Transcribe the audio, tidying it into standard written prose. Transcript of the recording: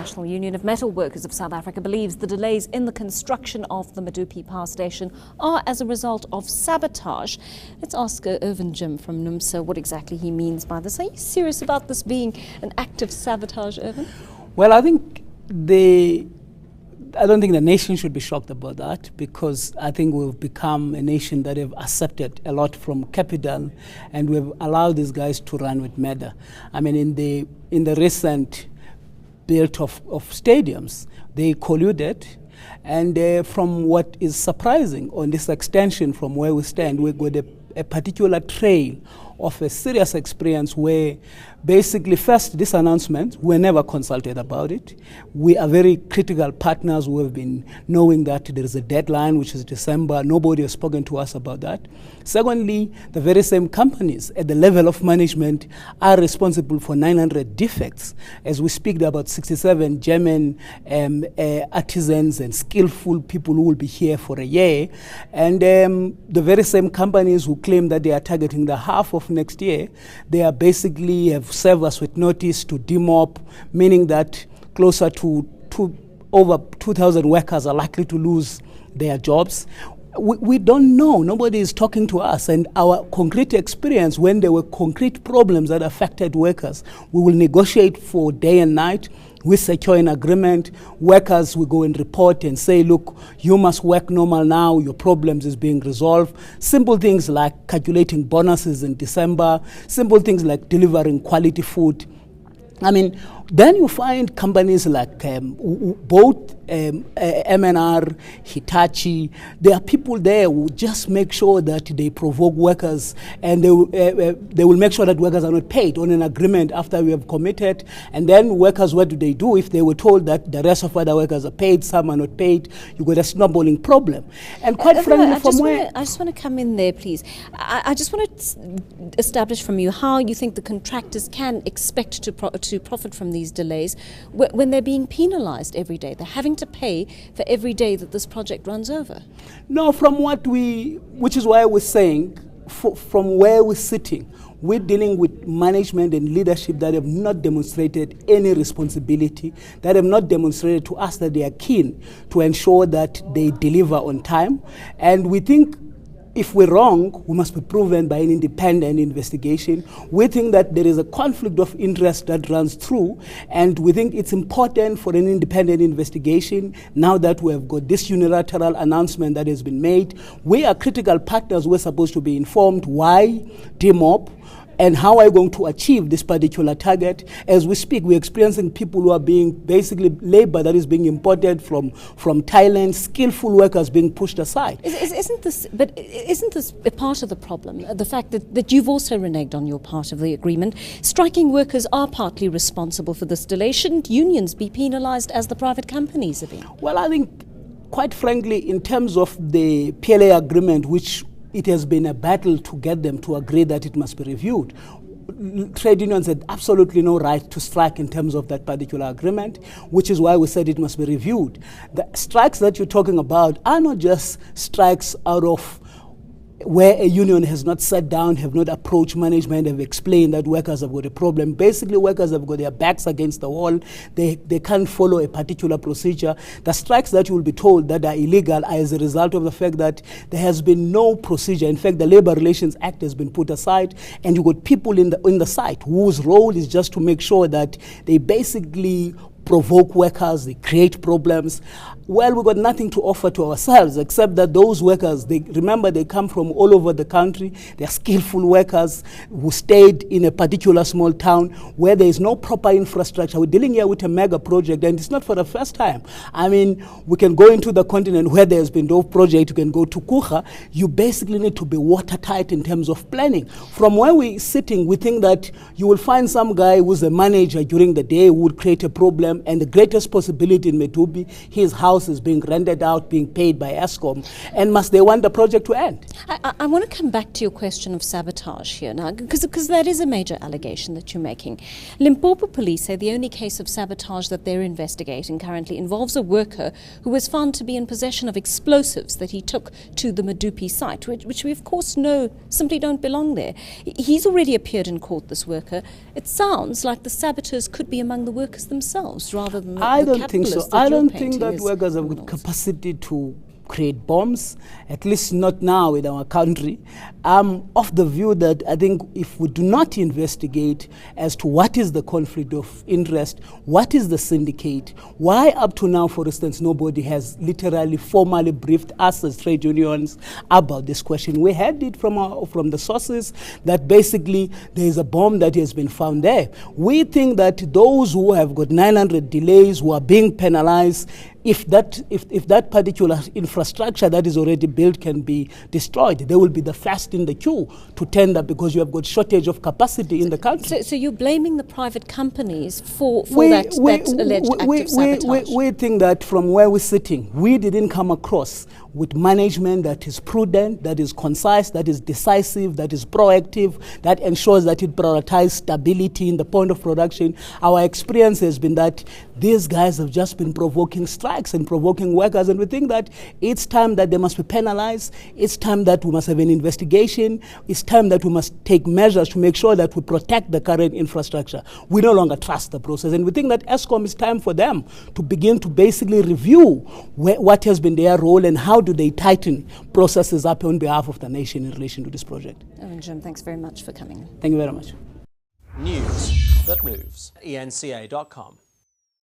National Union of Metalworkers of South Africa believes the delays in the construction of the Medupi power station are as a result of sabotage. Let's ask Irvin Jim from Numsa what exactly he means by this. Are you serious about this being an act of sabotage, Irvin? Well, I don't think the nation should be shocked about that, because I think we've become a nation that have accepted a lot from capital, and we've allowed these guys to run with murder. I mean, in the recent build of stadiums, they colluded, and from what is surprising on this extension from where we stand, we've got a particular trail of a serious experience where basically first this announcement, we're never consulted about it. We are very critical partners who have been knowing that there is a deadline, which is December. Nobody has spoken to us about that. Secondly, the very same companies at the level of management are responsible for 900 defects. As we speak, there are about 67 German artisans and skillful people who will be here for a year. And the very same companies who claim that they are targeting the half of next year, they are basically have served us with notice to demop, meaning that closer to over 2,000 workers are likely to lose their jobs. We don't know. Nobody is talking to us. And our concrete experience, when there were concrete problems that affected workers, we will negotiate for day and night. We secure an agreement. Workers will go and report and say, look, you must work normal now. Your problems is being resolved. Simple things like calculating bonuses in December. Simple things like delivering quality food. I mean, then you find companies like both MNR, Hitachi. There are people there who just make sure that they provoke workers, and they will make sure that workers are not paid on an agreement after we have committed. And then workers, what do? If they were told that the rest of other workers are paid, some are not paid, you got a snowballing problem. And quite frankly, I just want to come in there, please. I just want to establish from you how you think the contractors can expect to profit from these delays when they're being penalized every day. They're having to pay for every day that this project runs over. No, which is why we're saying, from where we're sitting, we're dealing with management and leadership that have not demonstrated any responsibility, that have not demonstrated to us that they are keen to ensure that they deliver on time. And we think if we're wrong, we must be proven by an independent investigation. We think that there is a conflict of interest that runs through, and we think it's important for an independent investigation. Now that we have got this unilateral announcement that has been made, we are critical partners. We're supposed to be informed why demop, and how are you going to achieve this particular target? As we speak, we're experiencing people who are being basically labor that is being imported from Thailand, skillful workers being pushed aside. Isn't this a part of the problem? The fact that you've also reneged on your part of the agreement. Striking workers are partly responsible for this delay. Shouldn't unions be penalized as the private companies have been? Well, I think, quite frankly, in terms of the PLA agreement, which it has been a battle to get them to agree that it must be reviewed. Trade unions had absolutely no right to strike in terms of that particular agreement, which is why we said it must be reviewed. The strikes that you're talking about are not just strikes out of where a union has not sat down, have not approached management, have explained that workers have got a problem. Basically, workers have got their backs against the wall. They can't follow a particular procedure. The strikes that you will be told that are illegal are as a result of the fact that there has been no procedure. In fact, the Labour Relations Act has been put aside, and you've got people in the site whose role is just to make sure that they basically provoke workers, they create problems. Well, we've got nothing to offer to ourselves except that those workers, they come from all over the country. They're skillful workers who stayed in a particular small town where there is no proper infrastructure. We're dealing here with a mega project, and it's not for the first time. I mean, we can go into the continent where there's been no project. You can go to Kucha. You basically need to be watertight in terms of planning. From where we're sitting, we think that you will find some guy who's a manager during the day who would create a problem, and the greatest possibility in Medupi, his house house is being rented out, being paid by Eskom, and must they want the project to end? I want to come back to your question of sabotage here now, because that is a major allegation that you're making. Limpopo police say the only case of sabotage that they're investigating currently involves a worker who was found to be in possession of explosives that he took to the Medupi site, which we of course know simply don't belong there. He's already appeared in court, this worker. It sounds like the saboteurs could be among the workers themselves rather than the I don't think so. I don't think that as workers have got capacity to create bombs, at least not now in our country. I'm of the view that I think if we do not investigate as to what is the conflict of interest, what is the syndicate, why up to now, for instance, nobody has literally formally briefed us as trade unions about this question. We heard it from the sources that basically there is a bomb that has been found there. We think that those who have got 900 delays, who are being penalized, if that particular infrastructure that is already built can be destroyed, they will be the first in the queue to tender because you have got shortage of capacity in the country. So you're blaming the private companies for that alleged act of sabotage? We think that from where we're sitting, we didn't come across with management that is prudent, that is concise, that is decisive, that is proactive, that ensures that it prioritizes stability in the point of production. Our experience has been that these guys have just been provoking strikes and provoking workers, and we think that it's time that they must be penalized, it's time that we must have an investigation, it's time that we must take measures to make sure that we protect the current infrastructure. We no longer trust the process, and we think that Eskom is time for them to begin to basically review what has been their role and how do they tighten processes up on behalf of the nation in relation to this project. Irvin Jim, thanks very much for coming. Thank you very much. News that moves. eNCA.com.